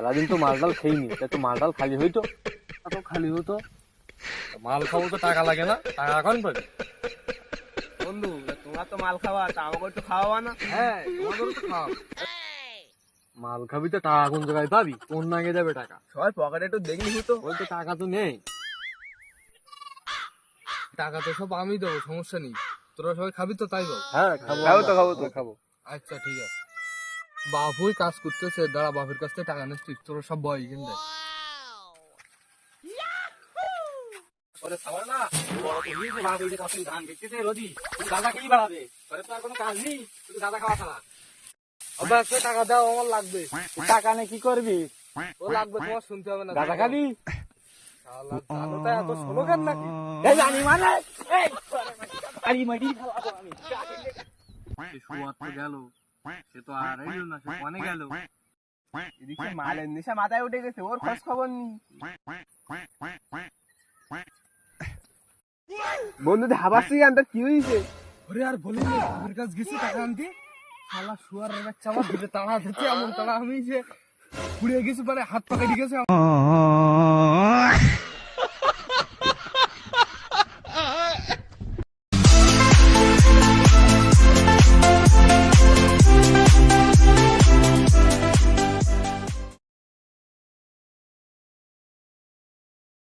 খেলা দিন তো মাল ডাল খেইনি, তো মাল ডাল খালি হইতো, তো খালি হতো। মাল খাবো তো টাকা লাগে না, টাকা এখন পাবি। বন্ধু তোমরা তো মাল খাওয়া, তা আমাকে একটু খাওয়াবা না? হ্যাঁ তোমাদেরও তো খাওয়াবো। মাল খাবি তো টাকা কোন জায়গায় পাবি? কোন নাগে যাবে টাকা? সবার পকেটে একটু দেখলি হতো। ওই তো টাকা তো নেই। টাকা তো সব আমি দেবো, সমস্যা নেই। তোরা সবাই খাবি তো তাই বল। হ্যাঁ খাবো, খাবো। আচ্ছা ঠিক আছে। বাপুই কাজ করতেছে, দাঁড়া বাপের কাছ থেকে টাকা নিচ্ছিস, তোরা সব বয় এখান থেকে। ওরে খাবার না বড় তো হইছে, বাপ এই যে কত ধান দেখতেছে রোদি, দাদা কি বাড়াবে? ওরে তো আর কোনো কাজ নেই, শুধু দাদা খাওয়া ছাড়া। আবার আজকে টাকা দাও, আমার লাগবে। টাকা নিয়ে কি করবি? ও লাগবে, তোমার শুনতে হবে না। দাদা খাবি? শালা জানোটা এত শোনো কেন নাকি? এই জানি মানে এই আরি মারি খাওয়াবো আমি। শুয়ার তো গেল, সে তো আর এলো না, সে কোনে গেল? এদিকে মালের নেশা মাথায় উঠে গেছে, ওর খোঁজ খবর নেই। বন্ধুদের হাবাসি আনতে কি হয়েছে? ওরে আর বলি না, বাপের কাছ গেছি টাকা আনতে, শালা শুয়ার বাচ্চা আমার ধরে তাড়া দিতে, এমন তাড়া আমি যে পুড়ে গেছি, পরে হাত পা কেটে গেছে।